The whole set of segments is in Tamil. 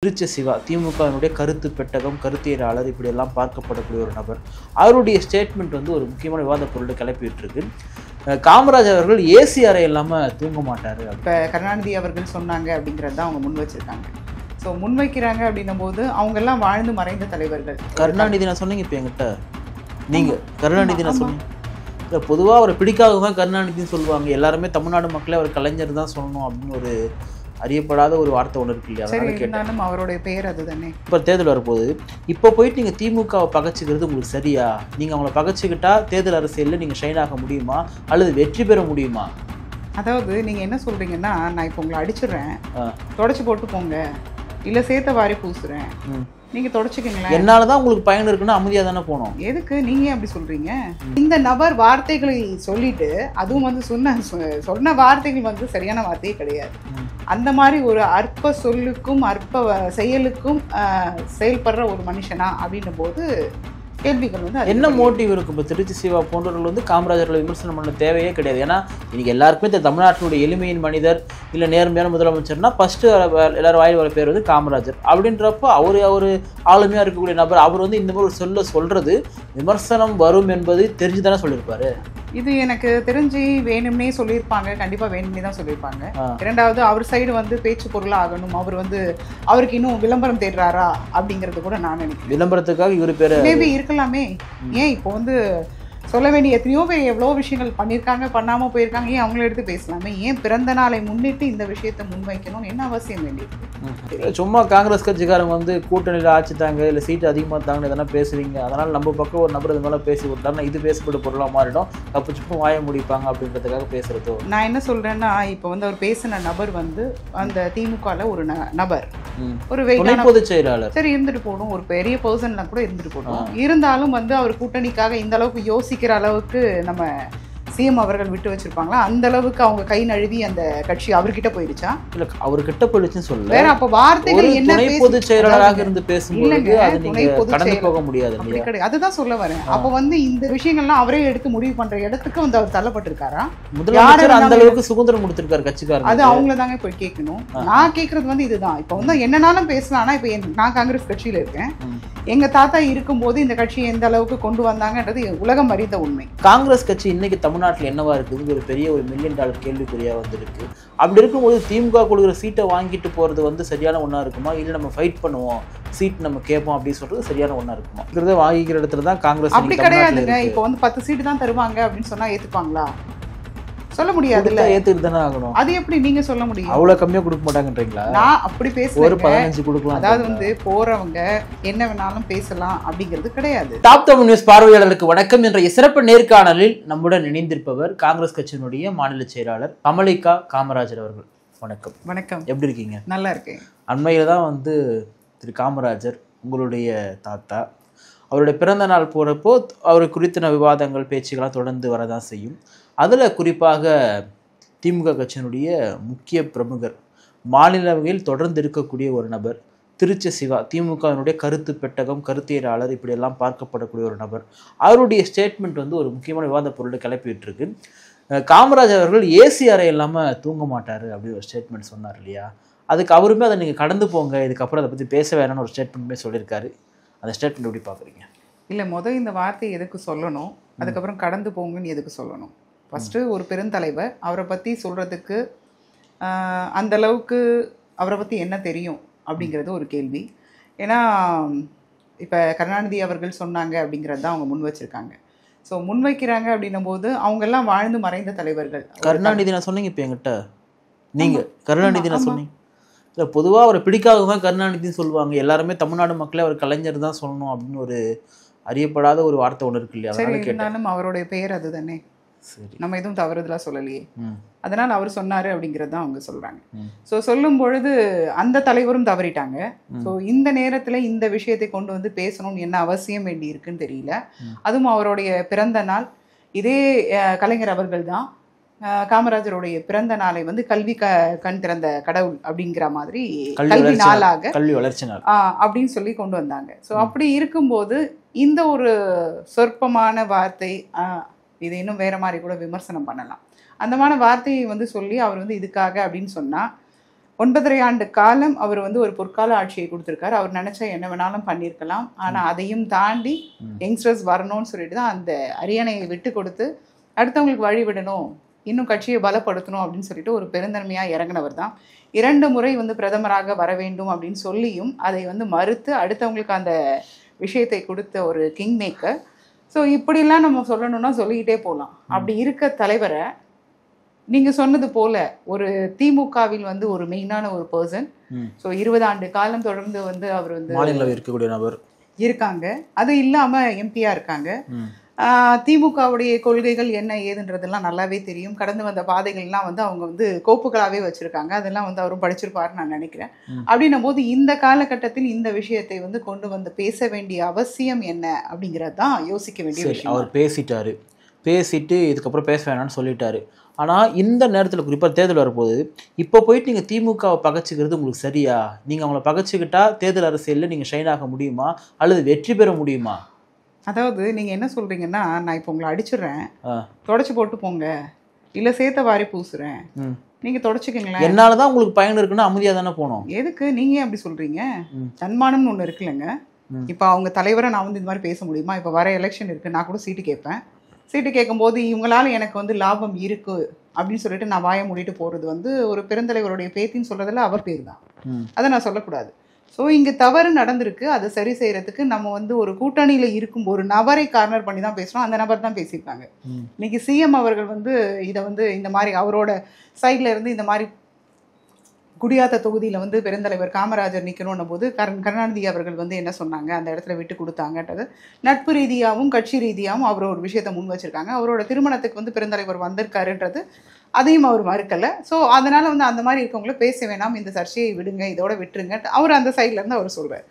திருச்சி சிவா திமுகவினுடைய கருத்து பெட்டகம் கருத்தியலாளர் இப்படியெல்லாம் பார்க்கப்படக்கூடிய ஒரு நபர். அவருடைய ஸ்டேட்மெண்ட் வந்து ஒரு முக்கியமான விவாத பொருளை கிளப்பிட்டு இருக்கு. காமராஜ் அவர்கள் ஏசி அறை இல்லாமல் தூங்க மாட்டாரு. இப்போ கருணாநிதி அவர்கள் சொன்னாங்க அப்படிங்கிறது தான் அவங்க முன் வச்சிருக்காங்க. ஸோ முன்வைக்கிறாங்க அப்படின்னும் போது அவங்கெல்லாம் வாழ்ந்து மறைந்த தலைவர்கள். கருணாநிதி நான் சொன்னீங்க இப்போ என்கிட்ட நீங்கள் கருணாநிதி நான் சொன்னீங்க இல்லை, பொதுவாக அவரை பிடிக்காத தான் கருணாநிதினு சொல்லுவாங்க. எல்லாருமே தமிழ்நாடு மக்களே அவர் கலைஞர் தான் சொல்லணும் அப்படின்னு ஒரு அறியப்படாத ஒரு வார்த்தை ஒன்று இருக்கு இல்லையா? சரி, இருந்தாலும் அவருடைய பெயர் அதுதானே. இப்போ தேர்தல் வரப்போகுது. இப்போ போயிட்டு நீங்கள் திமுகவை பகைச்சிக்கிறது உங்களுக்கு சரியா? நீங்கள் அவங்கள பகைச்சிக்கிட்டா தேர்தல் அரசியலில் நீங்கள் ஷைன் ஆக முடியுமா அல்லது வெற்றி பெற முடியுமா? அதாவது நீங்கள் என்ன சொல்கிறீங்கன்னா, நான் இப்போ உங்களை அடிச்சிடுறேன், தொடச்சி போட்டு போங்க, இல்லை சேர்த்த வாரி பூசுகிறேன், நீங்கள் தொடச்சிக்கிங்களேன். என்னால் தான் உங்களுக்கு பயன் இருக்குன்னா அமைதியாக தானே போகணும். எதுக்கு நீங்கள் அப்படி சொல்கிறீங்க? இந்த நபர் வார்த்தைகளை சொல்லிட்டு, அதுவும் வந்து சொன்ன வார்த்தைகள் வந்து சரியான வார்த்தையே கிடையாது. அந்த மாதிரி ஒரு அற்ப சொல்லுக்கும் அற்ப செயலுக்கும் செயல்படுற ஒரு மனுஷனா அப்படின்னும் போது கேள்விகள் வந்து என்ன மோட்டிவ் இருக்கும்? இப்போ திருச்சி சிவா போன்றவர்கள் வந்து காமராஜர்களை விமர்சனம் பண்ண தேவையே கிடையாது. ஏன்னா இன்னைக்கு எல்லாருக்குமே தமிழ்நாட்டினுடைய எளிமையின் மனிதர் இல்லை நேர்மையான முதலமைச்சர்னா ஃபர்ஸ்ட்டு எல்லாரும் வாயில் வர பேர் வந்து காமராஜர். அப்படின்றப்போ அவர் ஆளுமையாக இருக்கக்கூடிய நபர். அவர் வந்து இந்த மாதிரி ஒரு சொல்றது விமர்சனம் வரும் என்பது தெரிஞ்சு தானே சொல்லியிருப்பாரு. இது எனக்கு தெரிஞ்சு வேணும்னே சொல்லியிருப்பாங்க. கண்டிப்பாக வேணும்னே தான் சொல்லியிருப்பாங்க. இரண்டாவது, அவர் சைடு வந்து பேச்சு பொருளாக ஆகணும். அவர் வந்து அவருக்கு இன்னும் விளம்பரம் தேடுறாரா அப்படிங்கிறது கூட நான் நினைக்கிறேன். விளம்பரத்துக்காக இவர் பேர் மேபி இருக்கலாமே. ஏன் இப்போ வந்து சொல்ல வேண்டிய எத்தனையோ பேர் எவ்வளோ விஷயங்கள் பண்ணியிருக்காங்க, பண்ணாமல் போயிருக்காங்க. ஏன் அவங்கள எடுத்து பேசலாமே? ஏன் பிறந்த நாளை முன்னிட்டு இந்த விஷயத்தை முன்வைக்கணும்னு என்ன அவசியம் வேண்டியது? சும்மா காங்கிரஸ் கட்சிக்காரங்க வந்து கூட்டணியில் ஆச்சுட்டாங்க இல்லை சீட்டு அதிகமாக தாங்க இதெல்லாம் பேசுவீங்க, அதனால் நம்ம பக்கம் ஒரு நபர் இது மேலே பேசி விட்டாருன்னா இது பேசப்பட்ட பொருளாக மாறிடும், தப்பு சுப்பும் வாய முடிப்பாங்க அப்படின்றதுக்காக பேசுகிறதோ. நான் என்ன சொல்கிறேன்னா, இப்போ வந்து அவர் பேசின நபர் வந்து அந்த திமுகவில் ஒரு நபர், ஒரு பொதுச் செயலாளர். சரி, இருந்துட்டு போடும், ஒரு பெரிய பர்சன்லாம் கூட இருந்துட்டு போடும். இருந்தாலும் வந்து அவர் கூட்டணிக்காக இந்த அளவுக்கு யோசிக்கிற அளவுக்கு நம்ம சிஎம் அவர்கள் விட்டு வச்சிருப்பாங்களா? அந்த அளவுக்கு அவங்க கை நழுவி அந்த கட்சி அவர்கிட்ட போயிடுச்சா? இல்ல, அவர்கிட்ட போயிடுச்சுன்னு சொல்ல வேற. அப்ப வார்த்தைகள் என்ன? பொதுச் செயலாளராக இருந்து பேசும்போது அது நீங்க கடந்து போக முடியாது. அப்படி கிடையாது, அதுதான் சொல்ல வரேன். அப்ப வந்து இந்த விஷயங்கள்லாம் அவரே எடுத்து முடிவு பண்ற இடத்துக்கு வந்து அவர் தள்ளப்பட்டிருக்காரா? முதலமைச்சர் அந்த அளவுக்கு சுதந்திரம் கொடுத்திருக்காரு கட்சிக்காரங்க. அது அவங்கள தாங்க போய் கேட்கணும். நான் கேட்கறது வந்து இதுதான். இப்ப வந்து என்னன்னாலும் பேசலாம். ஆனா இப்ப நான் காங்கிரஸ் கட்சியில இருக்கேன். எங்க தாத்தா இருக்கும்போது இந்த கட்சியை எந்த அளவுக்கு கொண்டு வந்தாங்கன்றது உலகம் அறிந்த உண்மை. காங்கிரஸ் கட்சி இன்னைக்கு தமிழ்நாட்டில் என்னவா இருக்குது? ஒரு பெரிய ஒரு $1 மில்லியன் கேள்விக்குறியா வந்திருக்கு. அப்படி இருக்கும்போது திமுக கொடுக்குற சீட்டை வாங்கிட்டு போறது வந்து சரியான ஒன்றா இருக்குமா? இல்லை நம்ம ஃபைட் பண்ணுவோம், சீட் நம்ம கேட்போம் அப்படின்னு சொல்றது சரியான ஒன்றா இருக்குமா? இருக்கிறத வாங்கிக்கிற இடத்துல தான் காங்கிரஸ். அப்படி கிடையாதுங்க. இப்போ வந்து 10 சீட்டு தான் தருவாங்க அப்படின்னு சொன்னா ஏத்துப்பாங்களா? சொல்ல முடியாது. இல்ல, ஏத்துக்கிட்டு தானே ஆகணும். அது எப்படி நீங்க சொல்ல முடியும்? அவ்வளவு கம்மியா கொடுக்க மாட்டாங்கன்றீங்களா? நான் அப்படி பேசுறேன். ஒரு 15 கொடுக்கலாம். அதாவது வந்து போறவங்க என்ன வேணாலும் பேசலாம் அப்படிங்கிறது கிடையாது. டாப் தமிழ் நியூஸ் பார்வையாளர்களுக்கு வணக்கம். இன்றைய சிறப்பு நேர்காணலில் நம்முடன் இணைந்திருப்பவர் காங்கிரஸ் கட்சியினுடைய மாநில செயலாளர் கமலிகா காமராஜர் அவர்கள். வணக்கம். வணக்கம். எப்படி இருக்கீங்க? நல்லா இருக்கேன். அண்மையில தான் வந்து திரு காமராஜர் உங்களுடைய தாத்தா அவருடைய பிறந்த நாள் போறப்போ அவரை குறித்தின விவாதங்கள் பேச்சுக்களாக தொடர்ந்து வரதான் செய்யும். அதில் குறிப்பாக திமுக கட்சியினுடைய முக்கிய பிரமுகர், மாநிலவையில் தொடர்ந்து இருக்கக்கூடிய ஒரு நபர் திருச்சி சிவா திமுகவினுடைய கருத்து பெட்டகம் கருத்தியலாளர் இப்படியெல்லாம் பார்க்கப்படக்கூடிய ஒரு நபர். அவருடைய ஸ்டேட்மெண்ட் வந்து ஒரு முக்கியமான விவாத பொருளை கிளப்பிட்டு இருக்கு. காமராஜ் அவர்கள் ஏசி அறை இல்லாமல் தூங்க மாட்டார் அப்படி ஒரு ஸ்டேட்மெண்ட் சொன்னார் இல்லையா? அதுக்கு அவருமே அதை நீங்கள் கடந்து போங்க, இதுக்கப்புறம் அதை பற்றி பேச வேணாம்னு ஒரு ஸ்டேட்மெண்ட்டுமே சொல்லியிருக்காரு. அந்த ஸ்டேட்மெண்ட் எப்படி பார்க்குறீங்க? இல்லை, இந்த வார்த்தையை எதுக்கு சொல்லணும், அதுக்கப்புறம் கடந்து போங்கன்னு எதுக்கு சொல்லணும்? ஃபஸ்ட்டு ஒரு பெருந்தலைவர், அவரை பற்றி சொல்கிறதுக்கு அந்தளவுக்கு அவரை பற்றி என்ன தெரியும் அப்படிங்கிறது ஒரு கேள்வி. ஏன்னா இப்போ கருணாநிதி அவர்கள் சொன்னாங்க அப்படிங்கிறது தான் அவங்க முன் வச்சுருக்காங்க. ஸோ முன்வைக்கிறாங்க அப்படின்னும் போது அவங்கெல்லாம் வாழ்ந்து மறைந்த தலைவர்கள். கருணாநிதி நான் சொன்னீங்க இப்போ என்கிட்ட, நீங்கள் கருணாநிதி நான் சொன்னீங்க இல்லை, பொதுவாக அவரை பிடிக்காத தான் கருணாநிதினு சொல்லுவாங்க. எல்லாருமே தமிழ்நாடு மக்களே அவர் கலைஞர் தான் சொல்லணும் அப்படின்னு ஒரு அறியப்படாத ஒரு வார்த்தை ஒன்று இருக்கு இல்லையா? சரி, இருந்தாலும் அவருடைய பெயர் அதுதானே. சரி, நம்ம எதுவும் தவறுதலாக சொல்லலையே. அதனால் அவர் சொன்னார் அப்படிங்கிறது தான் அவங்க சொல்கிறாங்க. ஸோ சொல்லும் பொழுது அந்த தலைவரும் தவறிட்டாங்க. ஸோ இந்த நேரத்தில் இந்த விஷயத்தை கொண்டு வந்து பேசணும்னு என்ன அவசியம் வேண்டி இருக்குன்னு தெரியல. அதுவும் அவருடைய பிறந்த நாள். இதே கலைஞர் அவர்கள் தான் காமராஜருடைய பிறந்த நாளை வந்து கல்வி கண் திறந்த கடவுள் அப்படிங்கிற மாதிரி கல்வி நாளாக, கல்வி வளர்ச்சி நாள் அப்படின்னு சொல்லி கொண்டு வந்தாங்க. ஸோ அப்படி இருக்கும்போது இந்த ஒரு சொற்பமான வார்த்தை, இது இன்னும் வேற மாதிரி கூட விமர்சனம் பண்ணலாம், அந்த மாதிரி வார்த்தையை வந்து சொல்லி அவர் வந்து இதுக்காக அப்படின்னு சொன்னால் 9.5 ஆண்டு காலம் அவர் வந்து ஒரு பொற்கால ஆட்சியை கொடுத்துருக்காரு. அவர் நினைச்சா என்ன வேணாலும் பண்ணியிருக்கலாம். ஆனா அதையும் தாண்டி யங்ஸ்டர்ஸ் வரணும்னு சொல்லிட்டு தான் அந்த அரியணையை விட்டு கொடுத்து அடுத்தவங்களுக்கு வழி விடணும், இன்னும் கட்சியை பலப்படுத்தணும் அப்படின்னு சொல்லிட்டு ஒரு பெருந்தன்மையா இறங்கினவர் தான். 2 முறை வந்து பிரதமராக வர வேண்டும் அப்படின்னு சொல்லியும் அதை வந்து மறுத்து அடுத்தவங்களுக்கு அந்த விஷயத்தை கொடுத்த ஒரு கிங் மேக்கர். ஸோ இப்படிலாம் நம்ம சொல்லணும்னா சொல்லிக்கிட்டே போகலாம். அப்படி இருக்க தலைவரை நீங்க சொன்னது போல ஒரு திமுகவில் வந்து ஒரு மெயினான ஒரு பர்சன். ஸோ 20 ஆண்டு காலம் தொடர்ந்து வந்து அவர் வந்து மாநிலங்களவை இருக்கக்கூடிய நபர் இருக்காங்க. அது இல்லாம எம்பியா இருக்காங்க. திமுகவுடைய கொள்கைகள் என்ன ஏதுன்றதெல்லாம் நல்லாவே தெரியும். கடந்து வந்த பாதைகள்லாம் வந்து அவங்க வந்து கோப்புகளாகவே வச்சிருக்காங்க. அதெல்லாம் வந்து அவரும் படிச்சிருப்பாருன்னு நான் நினைக்கிறேன். அப்படின்னும் போது இந்த காலகட்டத்தில் இந்த விஷயத்தை வந்து கொண்டு வந்து பேச வேண்டிய அவசியம் என்ன அப்படிங்கிறது தான் யோசிக்க வேண்டிய விஷயம். அவர் பேசிட்டு இதுக்கப்புறம் பேச வேணாம்னு சொல்லிட்டாரு. ஆனால் இந்த நேரத்தில் குறிப்பாக தேர்தல் வரப்போகுது. இப்போ போயிட்டு நீங்கள் திமுகவை பகைச்சிக்கிறது உங்களுக்கு சரியா? நீங்கள் அவங்கள பகைச்சிக்கிட்டா தேர்தல் அரசியலில் நீங்கள் ஷைன் ஆக முடியுமா அல்லது வெற்றி பெற முடியுமா? அதாவது நீங்கள் என்ன சொல்கிறீங்கன்னா, நான் இப்போ உங்களை அடிச்சிடுறேன், தொடச்சி போட்டு போங்க, இல்லை சேர்த்த வாரி பூசுறேன், நீங்கள் தொடச்சிக்கங்களேன், என்னால் தான் உங்களுக்கு பயன் இருக்குன்னா அமைதியாக தானே போகணும். எதுக்கு நீங்கள் அப்படி சொல்கிறீங்க? தன்மானம்னு ஒன்று இருக்குல்லங்க. இப்போ அவங்க தலைவரை நான் வந்து இந்த மாதிரி பேச முடியுமா? இப்போ வர எலெக்ஷன் இருக்குது, நான் கூட சீட்டு கேட்பேன். சீட்டு கேட்கும்போது இவங்களால எனக்கு வந்து லாபம் இருக்குது அப்படின்னு சொல்லிட்டு நான் வாயை மூடிட்டு போகிறது வந்து ஒரு பெருந்தலைவருடைய பேத்தின்னு சொல்கிறதுல அவர் பேர் தான். அதை நான் சொல்லக்கூடாது. ஸோ இங்கே தவறு நடந்திருக்கு. அதை சரி செய்கிறதுக்கு நம்ம வந்து ஒரு கூட்டணியில் இருக்கும் ஒரு நபரை கார்னர் பண்ணி தான் பேசுகிறோம். அந்த நபர் தான் பேசியிருக்காங்க. இன்னைக்கு சிஎம் அவர்கள் வந்து இதை வந்து இந்த மாதிரி அவரோட சைடில் இருந்து இந்த மாதிரி குடியாத்த தொகுதியில் வந்து பெருந்தலைவர் காமராஜர் நிற்கணும் போது கருணாநிதி அவர்கள் வந்து என்ன சொன்னாங்க, அந்த இடத்துல விட்டு கொடுத்தாங்கன்றது நட்பு ரீதியாகவும் கட்சி ரீதியாகவும் அவர் ஒரு விஷயத்தை முன் வச்சிருக்காங்க. அவரோட திருமணத்துக்கு வந்து பெருந்தலைவர் வந்திருக்காருன்றது அதையும் அவர் மறுக்கலை. ஸோ அதனால் வந்து அந்த மாதிரி இருக்கவங்கள பேச வேணாம், இந்த சர்ச்சையை விடுங்க, இதோட விட்டுருங்க அவர் அந்த சைட்லேருந்து அவர் சொல்கிறார்.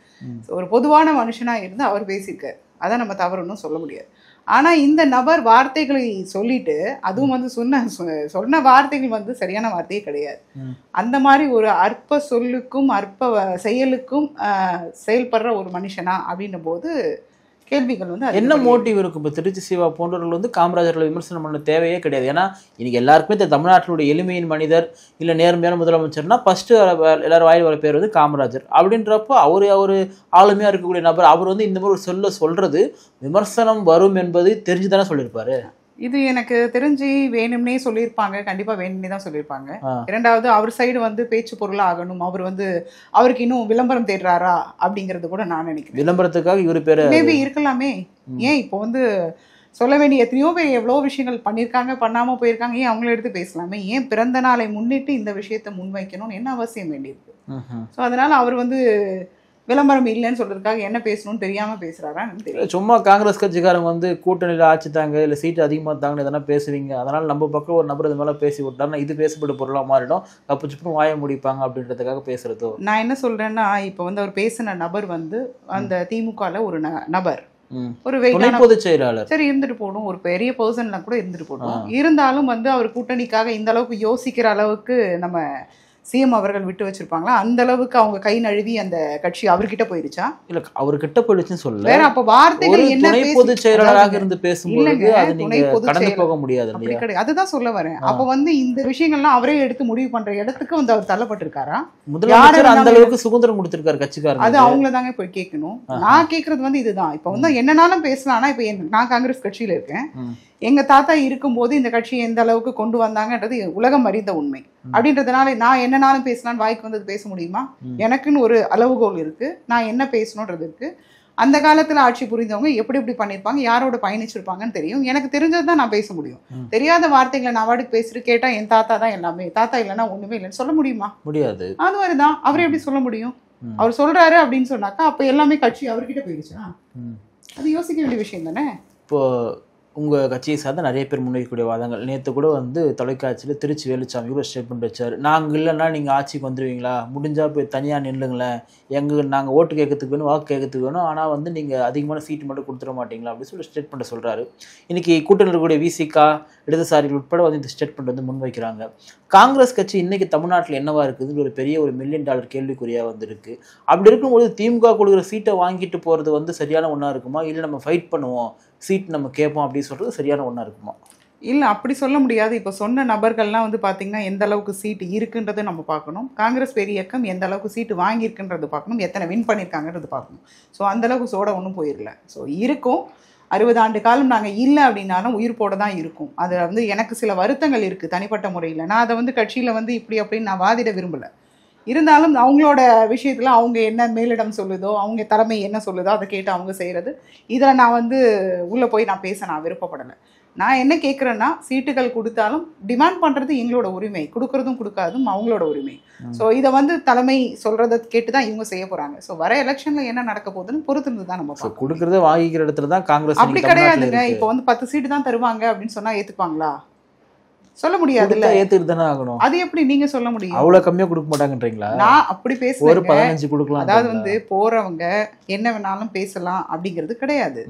ஸோ ஒரு பொதுவான மனுஷனாக இருந்து அவர் பேசியிருக்கார். அதை நம்ம தவறுன்னு சொல்ல முடியாது. ஆனால் இந்த நபர் வார்த்தைகளை சொல்லிட்டு அதுவும் வந்து சொன்ன வார்த்தைகள் வந்து சரியான வார்த்தையே கிடையாது. அந்த மாதிரி ஒரு அற்ப சொல்லுக்கும் அற்ப செயலுக்கும் செயல்படுற ஒரு மனுஷனா அப்படின்னும் போது கேள்விகள் வந்து என்ன மோட்டிவ் இருக்கும்? இப்போ திருச்சி சிவா போன்றவர்கள் வந்து காமராஜர்களை விமர்சனம் பண்ண தேவையே கிடையாது. ஏன்னா இன்னைக்கு எல்லாருக்குமே தமிழ்நாட்டினுடைய எளிமையின் மனிதர் இல்லை நேர்மையான முதலமைச்சர்னா ஃபர்ஸ்ட் எல்லாரும் வாயில் வர பேர் வந்து காமராஜர். அப்படின்றப்போ அவர் ஆளுமையாக இருக்கக்கூடிய நபர். அவர் வந்து இந்த மாதிரி சொல்றது விமர்சனம் வரும் என்பது தெரிஞ்சு தானே சொல்லியிருப்பாரு. இது எனக்கு தெரிஞ்சு வேணும்னே சொல்லியிருப்பாங்க. கண்டிப்பா வேணும்னே தான் சொல்லியிருப்பாங்க. இரண்டாவது அவர் சைடு வந்து பேச்சு பொருளாக ஆகணும். அவர் வந்து அவருக்கு இன்னும் விளம்பரம் தேடுறாரா அப்படிங்கறது கூட நான் நினைக்கிறேன். விளம்பரத்துக்காக இவரு பேரு மேபி இருக்கலாமே. ஏன் இப்போ வந்து சொல்ல வேண்டிய எத்தனையோ பேர் எவ்வளோ விஷயங்கள் பண்ணியிருக்காங்க, பண்ணாமல் போயிருக்காங்க. ஏன் அவங்கள எடுத்து பேசலாமே? ஏன் பிறந்த நாளை முன்னிட்டு இந்த விஷயத்தை முன்வைக்கணும்னு என்ன அவசியம் வேண்டியிருக்கு? ஸோ அதனால அவர் வந்து விளம்பரம் இல்லைன்னு சொல்றதுக்காக என்ன பேசணும்னு தெரியாம பேசுறாரான்னு தெரியல. சும்மா காங்கிரஸ் கட்சிக்காரங்க வந்து கூட்டணியில் ஆட்சி தாங்க இல்லை சீட்டு அதிகமாக தாங்கன்னு எதனா பேசுவீங்க, அதனால நம்ம பக்கம் ஒரு நபர் இது மேலே பேசி விட்டாருன்னா இது பேசப்பட்ட பொருளாக மாறிடும், தப்பு சுப்பும் வாய முடிப்பாங்க அப்படின்றதுக்காக பேசுறதோ. நான் என்ன சொல்றேன்னா, இப்போ வந்து அவர் பேசின நபர் வந்து அந்த திமுகல ஒரு நபர், ஒரு பொதுச் செயலாளர், சரி இருந்துட்டு போடும், ஒரு பெரிய பர்சன்லாம் கூட இருந்துட்டு போடும். இருந்தாலும் வந்து அவர் கூட்டணிக்காக இந்த அளவுக்கு யோசிக்கிற அளவுக்கு நம்ம சிஎம் அவர்கள் விட்டு வச்சிருப்பாங்களா? அந்த அளவுக்கு அவங்க கை நழுவி அந்த கட்சி அவர்கிட்ட போயிடுச்சா? இல்ல அவர்கிட்ட போயிடுச்சுன்னு சொல்ல வேற. அப்ப வார்த்தைகள் என்ன? பொதுச் செயலாளராக இருந்து பேசும்போது அது நீங்க கடந்து போக முடியாது. அப்படி கிடையாது. அதுதான் சொல்ல வரேன். அப்ப வந்து இந்த விஷயங்கள்லாம் அவரே எடுத்து முடிவு பண்ற இடத்துக்கு வந்து அவர் தள்ளப்பட்டிருக்காரா? முதலமைச்சர் அந்த அளவுக்கு சுதந்திரம் கொடுத்திருக்காரு கட்சிக்காரங்க. அது அவங்கள தாங்க போய் கேட்கணும். நான் கேட்கறது வந்து இதுதான். இப்ப வந்து என்னன்னாலும் பேசலாம். ஆனா இப்ப நான் காங்கிரஸ் கட்சியில இருக்கேன். எங்க தாத்தா இருக்கும்போது இந்த கட்சியை எந்த அளவுக்கு கொண்டு வந்தாங்கன்றது உலகம் அறிந்த உண்மை. அப்படின்றதுனால நான் என்னன்னாலும் பேசலான்னு வாய்க்கு வந்தது பேச முடியுமா? எனக்குன்னு ஒரு அளவுகோல் இருக்கு. நான் என்ன பேசணுன்றது இருக்கு. அந்த காலத்துல ஆட்சி புரிந்தவங்க எப்படி எப்படி பண்ணிருப்பாங்க, யாரோட பயணிச்சிருப்பாங்கன்னு தெரியும். எனக்கு தெரிஞ்சதுதான் நான் பேச முடியும். தெரியாத வார்த்தைகளை நான் வாட்டுக்கு பேசிட்டு கேட்டா என் தாத்தா தான் எல்லாமே, தாத்தா இல்லைன்னா ஒண்ணுமே இல்லைன்னு சொல்ல முடியுமா? முடியாது. அது மாதிரிதான் அவர் எப்படி சொல்ல முடியும்? அவர் சொல்றாரு அப்படின்னு சொன்னாக்கா அப்ப எல்லாமே கட்சி அவர்கிட்ட போயிடுச்சா? அது யோசிக்க வேண்டிய விஷயம் தானே. இப்போ உங்கள் கட்சியை சார்ந்த நிறைய பேர் முன்வைக்கக்கூடிய வாதங்கள். நேற்று கூட வந்து தொலைக்காட்சியில் திருச்சி வேலுச்சாமி கூட ஸ்டேட்மெண்ட் வச்சார். நாங்கள் இல்லைன்னா நீங்கள் ஆட்சிக்கு வந்துடுவீங்களா, முடிஞ்சால் போய் தனியாக நில்லுங்களேன், நாங்கள் ஓட்டு கேட்கறதுக்கு வேணும், வாக்கு கேட்கறதுக்கு வேணும், ஆனால் வந்து நீங்கள் அதிகமான சீட்டு மட்டும் கொடுத்துட மாட்டீங்களா அப்படின்னு சொல்லி ஸ்டேட்மெண்ட்டை சொல்கிறாரு. இன்றைக்கி கூட்டணியில் இருக்கக்கூடிய விசிகா இடதுசாரிகள் உட்பட வந்து இந்த ஸ்டேட்மெண்ட் வந்து முன்வைக்கிறாங்க. காங்கிரஸ் கட்சி இன்றைக்கி தமிழ்நாட்டில் என்னவா இருக்குதுன்னு ஒரு பெரிய ஒரு $1 மில்லியன் கேள்விக்குறியாக வந்துருக்கு. அப்படி இருக்கும்போது திமுக கொடுக்குற சீட்டை வாங்கிட்டு போகிறது வந்து சரியான ஒன்றா இருக்குமா, இல்லை நம்ம ஃபைட் பண்ணுவோம் சீட் நம்ம கேட்போம் அப்படின்னு சொல்கிறது சரியான ஒன்றா இருக்குமா? இல்லை அப்படி சொல்ல முடியாது. இப்போ சொன்ன நபர்கள்லாம் வந்து பார்த்தீங்கன்னா எந்த அளவுக்கு சீட்டு இருக்குன்றதை நம்ம பார்க்கணும். காங்கிரஸ் பேர் இயக்கம் எந்த அளவுக்கு சீட்டு வாங்கியிருக்குன்றது பார்க்கணும், எத்தனை வின் பண்ணியிருக்காங்கன்றது பார்க்கணும். ஸோ அந்தளவுக்கு சோட ஒன்றும் போயிடல. ஸோ இருக்கும் 60 ஆண்டு காலம் நாங்கள் இல்லை அப்படின்னாலும் உயிர் போட தான் இருக்கும். அது வந்து எனக்கு சில வருத்தங்கள் இருக்குது தனிப்பட்ட முறையில். நான் அதை வந்து கட்சியில் வந்து இப்படி அப்படின்னு நான் வாதிட விரும்பலை. இருந்தாலும் அவங்களோட விஷயத்தில் அவங்க என்ன மேலிடம் சொல்லுதோ, அவங்க தலைமை என்ன சொல்லுதோ அதை கேட்டு அவங்க செய்கிறது. இதில் நான் வந்து உள்ளே போய் நான் பேச நான் விருப்பப்படலை. நான் என்ன கேட்குறேன்னா, சீட்டுகள் கொடுத்தாலும் டிமாண்ட் பண்ணுறது எங்களோட உரிமை, கொடுக்குறதும் கொடுக்காதும் அவங்களோட உரிமை. ஸோ இதை வந்து தலைமை சொல்கிறத கேட்டு தான் இவங்க செய்ய போகிறாங்க. ஸோ வர எலெக்ஷனில் என்ன நடக்க போகுதுன்னு பொறுத்திருந்து தான் நம்ம கொடுக்குறத வாங்கிக்கிற இடத்துல தான் காங்கிரஸ். அப்படி கிடையாதுங்க. இப்போ வந்து 10 சீட்டு தான் தருவாங்க அப்படின்னு சொன்னால் ஏற்றுக்குவாங்களா? சொல்ல முடியாதுல்ல. ஏத்துட்டு தானே ஆகணும். அது எப்படி நீங்க சொல்ல முடியும்? அவ்வளவு கம்மியா கொடுக்க மாட்டாங்கன்றீங்களா? நான் அப்படி பேசுறேன். ஒரு 15 கொடுக்கலாம். அதாவது வந்து போறவங்க என்ன வேணாலும் பேசலாம் அப்படிங்கிறது கிடையாது.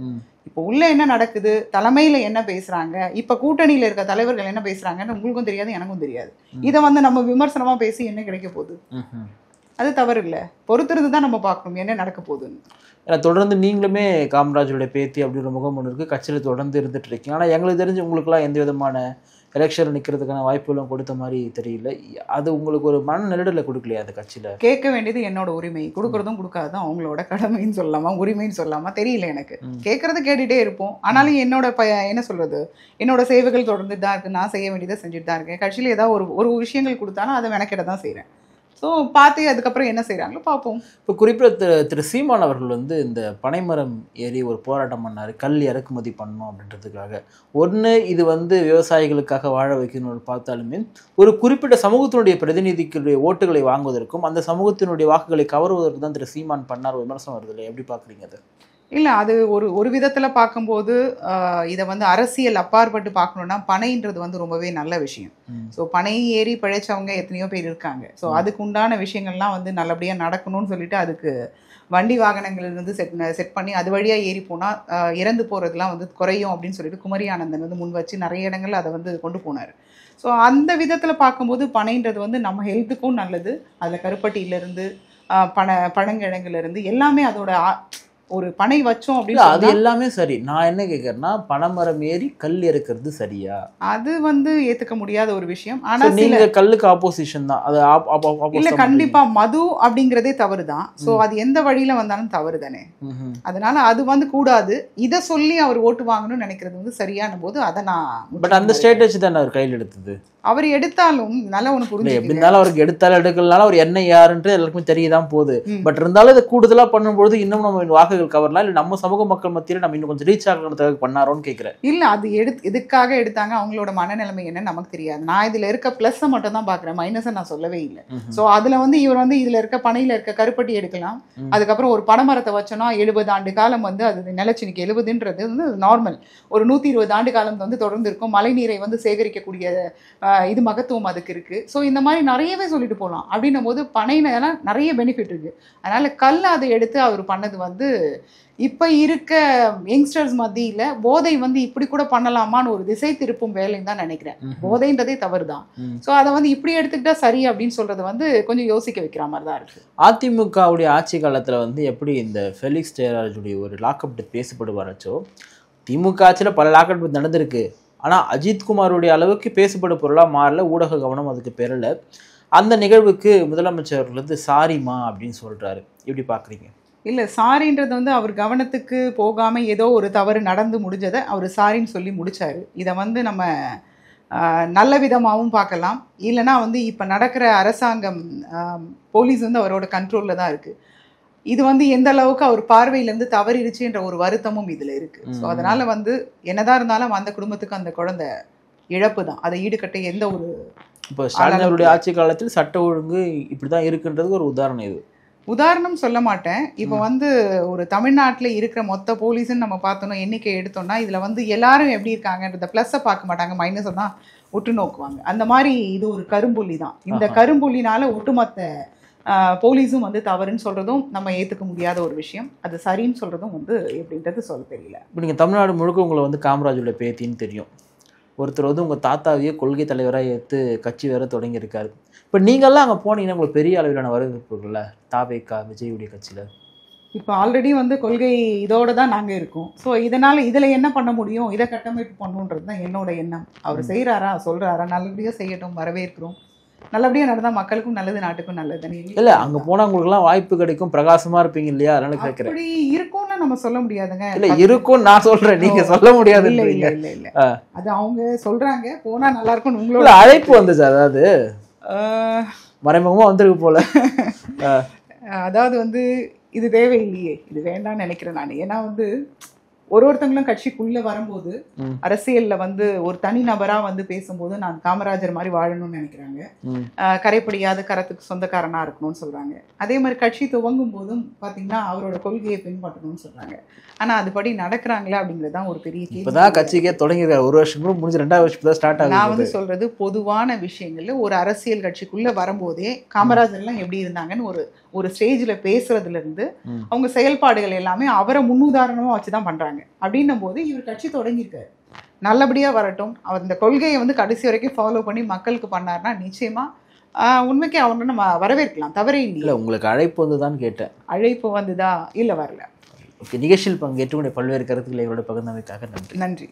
இப்போ உள்ள என்ன நடக்குது, தலைமையில என்ன பேசுறாங்க, இப்ப கூட்டணியில இருக்க தலைவர்கள் என்ன பேசுறாங்கன்னு உங்களுக்கும் தெரியாது, எனக்கும் தெரியாது. இதை வந்து நம்ம விமர்சனமா பேசி என்ன கிடைக்க போகுது? அது தவறு இல்லை. பொறுத்திருந்து தான் நம்ம பார்க்கணும் என்ன நடக்க போகுதுன்னு. ஏன்னா தொடர்ந்து நீங்களுமே காமராஜருடைய பேத்தி அப்படின்ற முகம் ஒன்று இருக்குது, கட்சியில் தொடர்ந்து இருந்துட்டு இருக்கீங்க. ஆனால் எங்களுக்கு தெரிஞ்சு உங்களுக்குலாம் எந்த விதமான எலெக்ஷன் நிற்கிறதுக்கான வாய்ப்புகளும் கொடுத்த மாதிரி தெரியல. அது உங்களுக்கு ஒரு மன நெருடலை கொடுக்கலையா அந்த கட்சியில்? கேட்க வேண்டியது என்னோட உரிமை, கொடுக்குறதும் கொடுக்காதும் அவங்களோட கடமைன்னு சொல்லலாமா உரிமைன்னு சொல்லலாமா தெரியல எனக்கு. கேட்குறது கேட்டுகிட்டே இருப்போம். ஆனாலும் என்னோட என்ன சொல்கிறது, என்னோட சேவைகள் தொடர்ந்துட்டு தான் இருக்குது. நான் செய்ய வேண்டியதை செஞ்சுட்டு தான் இருக்கேன். கட்சியில் ஏதாவது ஒரு விஷயங்கள் கொடுத்தாலும் அதை மெனக்கிட தான் செய்கிறேன். ஸோ பார்த்து அதுக்கப்புறம் என்ன செய்கிறாங்களோ பார்ப்போம். இப்போ குறிப்பிட்ட திரு சீமான் அவர்கள் வந்து இந்த பனைமரம் ஏறி ஒரு போராட்டம் பண்ணார், கல் இறக்குமதி பண்ணணும் அப்படின்றதுக்காக. ஒன்று இது வந்து விவசாயிகளுக்காக வாழ வைக்கணும்னு பார்த்தாலுமே ஒரு குறிப்பிட்ட சமூகத்தினுடைய பிரதிநிதிகளுடைய ஓட்டுகளை வாங்குவதற்கும் அந்த சமூகத்தினுடைய வாக்குகளை கவருவதற்கு தான் திரு சீமான் பண்ணார் விமர்சனம் வருது இல்லை? எப்படி பார்க்குறீங்க அது? இல்லை, அது ஒரு விதத்தில் பார்க்கும்போது இதை வந்து அரசியல் அப்பாற்பட்டு பார்க்கணுன்னா பனைன்றது வந்து ரொம்பவே நல்ல விஷயம். ஸோ பனை ஏறி பிழைச்சவங்க எத்தனையோ பேர் இருக்காங்க. ஸோ அதுக்கு உண்டான விஷயங்கள்லாம் வந்து நல்லபடியாக நடக்கணும்னு சொல்லிட்டு அதுக்கு வண்டி வாகனங்கள் வந்து செட் பண்ணி அது வழியாக ஏறி போனால் இறந்து போகிறதுலாம் வந்து குறையும் அப்படின்னு சொல்லிட்டு குமரி ஆனந்தன் வந்து முன் வச்சு நிறைய இடங்கள் அதை வந்து கொண்டு போனார். ஸோ அந்த விதத்தில் பார்க்கும்போது பனைன்றது வந்து நம்ம ஹெல்த்துக்கும் நல்லது. அதில் கருப்பட்டியிலேருந்து பனங்கிழங்குலேருந்து எல்லாமே அதோட ஒரு பனை வச்சோம் அப்படின்னு அது எல்லாமே சரி. நான் என்ன கேட்கறேன்னா, பனைமரம் ஏறி கல் இறக்குறது சரியா? அது வந்து ஏத்துக்க முடியாத ஒரு விஷயம். ஆனா நீங்க கல்லுக்கு ஆப்போசிஷன் தான். அது இல்ல, கண்டிப்பா மது அப்படிங்கறதே தவறு தான். சோ அது எந்த வழியில வந்தாலும் தவறு தானே. அதனால அது வந்து கூடாது. இத சொல்லி அவர் ஓட்டு வாங்கணும்னு நினைக்கிறது வந்து சரியான போது அதை நான் பட் அந்த ஸ்ட்ராட்டஜி தான் அவர் கையில் எடுத்தது. அவர் எடுத்தாலும் நல்லா ஒன்று புரிஞ்சு, எப்படி இருந்தாலும் அவருக்கு எடுத்தாலும் எடுக்கலனாலும் அவர் என்ன யாருன்ட்டு எல்லாருக்குமே தெரியதான் போகுது. பட் இருந்தாலும் இதை கூடுதலா பண்ணும்போது இன்னும் நம்ம வாக்குகள் கவரலாம், இல்லை நம்ம சமூக மக்கள் மத்தியில் நம்ம இன்னும் கொஞ்சம் ரீச் ஆகிறதுக்காக பண்ணாரோன்னு கேட்குறேன். இல்லை, அது எதுக்காக எடுத்தாங்க, அவங்களோட மனநிலைமை என்னன்னு நமக்கு தெரியாது. நான் இதில் இருக்க ப்ளஸ்ஸை மட்டும் தான் பார்க்குறேன், மைனஸை நான் சொல்லவே இல்லை. ஸோ அதில் வந்து இவர் வந்து இதில் இருக்க பனையில் இருக்க கருப்பட்டி எடுக்கலாம். அதுக்கப்புறம் ஒரு பனைமரத்தை வச்சோன்னா 70 ஆண்டு காலம் வந்து அது நிலச்சினிக்கு 70ன்றது வந்து நார்மல். ஒரு 120 ஆண்டு காலம் வந்து தொடர்ந்து இருக்கும். மழை நீரை வந்து சேகரிக்கக்கூடிய இது மகத்துவம் அதுக்கு இருக்குது. ஸோ இந்த மாதிரி நிறையவே சொல்லிட்டு போகலாம். அப்படின்னும் போது பனையில நிறைய பெனிஃபிட் இருக்குது. அதனால் கல் அதை எடுத்து அவர் பண்ணது வந்து இப்போ இருக்க யங்ஸ்டர்ஸ் மத்தியில் போதை வந்து இப்படி கூட பண்ணலாமான்னு ஒரு திசை திருப்பும் வேலைன்னு தான் நினைக்கிறேன். போதைன்றதே தவறு தான். ஸோ அதை வந்து இப்படி எடுத்துக்கிட்டா சரி அப்படின்னு சொல்றது வந்து கொஞ்சம் யோசிக்க வைக்கிற மாதிரி தான் இருக்கு. அதிமுகவுடைய ஆட்சி காலத்தில் வந்து எப்படி இந்த ஃபெலிக்ஸ் ஜெயராஜுடைய ஒரு லாக்அப் பேசப்படுவாரச்சோ, திமுக ஆட்சியில் பல லாக்அப் நடந்திருக்கு. ஆனால் அஜித்குமாருடைய அளவுக்கு பேசப்படும் பொருளாக மாறல, ஊடக கவனம் அதுக்கு பெறலை. அந்த நிகழ்வுக்கு முதலமைச்சர் வந்து சாரிமா அப்படின்னு சொல்கிறாரு. எப்படி பார்க்குறீங்க? இல்லை, சாரின்றது வந்து அவர் கவனத்துக்கு போகாமல் ஏதோ ஒரு தவறு நடந்து முடிஞ்சதை அவர் சாரின்னு சொல்லி முடித்தார். இதை வந்து நம்ம நல்ல விதமாகவும் பார்க்கலாம். இல்லைனா வந்து இப்போ நடக்கிற அரசாங்கம் போலீஸ் வந்து அவரோட கண்ட்ரோலில் தான் இருக்குது. இது வந்து எந்த அளவுக்கு அவர் பார்வையிலேருந்து தவறிடுச்சுன்ற ஒரு வருத்தமும் இதில் இருக்குது. ஸோ அதனால் வந்து என்னதான் இருந்தாலும் அந்த குடும்பத்துக்கு அந்த குழந்தை இழப்பு தான். அதை ஈடுகட்ட எந்த ஒரு இப்போ ஸ்டாலின் அவருடைய ஆட்சி காலத்தில் சட்ட ஒழுங்கு இப்படி தான் இருக்குன்றதுக்கு ஒரு உதாரணம். இது உதாரணம் சொல்ல மாட்டேன். இப்போ வந்து ஒரு தமிழ்நாட்டில் இருக்கிற மொத்த போலீஸ்ன்னு நம்ம பார்த்தோன்னா எண்ணிக்கை எடுத்தோம்னா இதில் வந்து எல்லாரும் எப்படி இருக்காங்கன்றத ப்ளஸ்ஸை பார்க்க மாட்டாங்க, மைனஸை தான் உற்று நோக்குவாங்க. அந்த மாதிரி இது ஒரு கரும்புள்ளி தான். இந்த கரும்புள்ளினால ஒட்டுமொத்த போலீஸும் வந்து தவறுன்னு சொல்கிறதும் நம்ம ஏற்றுக்க முடியாத ஒரு விஷயம். அது சரின்னு சொல்கிறதும் வந்து எப்படின்றது சொல்ல தெரியல. இப்போ நீங்கள் தமிழ்நாடு முழுக்க உங்களை வந்து காமராஜோட பேத்தின்னு தெரியும். ஒருத்தர் வந்து உங்கள் தாத்தாவையே கொள்கை தலைவராக ஏற்று கட்சி வேற தொடங்கியிருக்காரு. இப்போ நீங்கள்லாம் அங்கே போனீங்கன்னா உங்களுக்கு பெரிய அளவிலான வரவேற்புகள்ல தாவேக்கா விஜயுடைய கட்சியில்? இப்போ ஆல்ரெடி வந்து கொள்கை இதோட தான் நாங்கள் இருக்கோம். ஸோ இதனால் இதில் என்ன பண்ண முடியும், இதை கட்டமைப்பு பண்ணுன்றது தான் என்னோட எண்ணம். அவர் செய்கிறாரா, சொல்கிறாரா, நல்லபடியாக செய்யட்டும், வரவேற்கிறோம். நல்லபடியாக நடந்தால் மக்களுக்கும் நல்லது, நாட்டுக்கும் நல்லது. இல்லை, அங்கே போனால் உங்களுக்குலாம் வாய்ப்பு கிடைக்கும், பிரகாசமாக இருப்பீங்க இல்லையா, அதனால கேட்குறேன். அப்படி இருக்கும்னு நம்ம சொல்ல முடியாதுங்க. இல்லை, இருக்கும் நான் சொல்கிறேன், நீங்கள் சொல்ல முடியாது. இல்லை இல்லை இல்லை இல்லை, அது அவங்க சொல்கிறாங்க, போனால் நல்லா இருக்கும்னு உங்களோட அழைப்பு வந்துச்சு. அதாவது மறைமுகமாக வந்திருக்கு போல. அதாவது வந்து இது தேவையில்லையே, இது வேண்டாம்னு நினைக்கிறேன் நான். ஏன்னா வந்து ஒருத்தங்களும் கட்சிக்குள்ள வரும்போது அரசியல்ல வந்து ஒரு தனி நபரா வந்து பேசும்போது நான் காமராஜர் மாதிரி வாழணும்னு நினைக்கிறாங்க. கரைப்படியாத கரத்துக்கு சொந்தக்காரனா இருக்கணும்னு சொல்றாங்க. அதே மாதிரி கட்சி துவங்கும் போதும் பாத்தீங்கன்னா அவரோட கொள்கையை பின்பற்றணும்னு சொல்றாங்க. ஆனா அதுபடி நடக்கிறாங்களா அப்படிங்கறதுதான் ஒரு பெரிய கேள்வி. இப்பதான் கட்சிக்கே தொடங்கிருக்காரு, 1 வருஷம் கூட முடிஞ்சு 2வது வருஷம் தான் ஸ்டார்ட் ஆகுது. நான் வந்து சொல்றது பொதுவான விஷயங்கள்ல ஒரு அரசியல் கட்சிக்குள்ள வரும்போதே காமராஜர் எல்லாம் எப்படி இருந்தாங்கன்னு ஒரு ஸ்டேஜ்ல பேசுறதுல இருந்து அவங்க செயல்பாடுகள் எல்லாமே அவரை முன்னுதாரணமா வச்சுதான் பண்றாங்க. அப்படின்னும் போது இவர் கட்சி தொடங்கியிருக்காரு, நல்லபடியா வரட்டும். அவர் இந்த கொள்கையை வந்து கடைசி வரைக்கும் ஃபாலோ பண்ணி மக்களுக்கு பண்ணாருன்னா நிச்சயமா உண்மைக்கே அவனை நம்ம வரவேற்கலாம், தவறே இல்லை. உங்களுக்கு அழைப்பு வந்துதான் கேட்டேன். அழைப்பு வந்துதா? இல்ல வரல. நிகழ்ச்சியில் பங்கேற்று பல்வேறு கருத்துக்களை எங்களோட பகிர்ந்தமைக்காக நன்றி. நன்றி.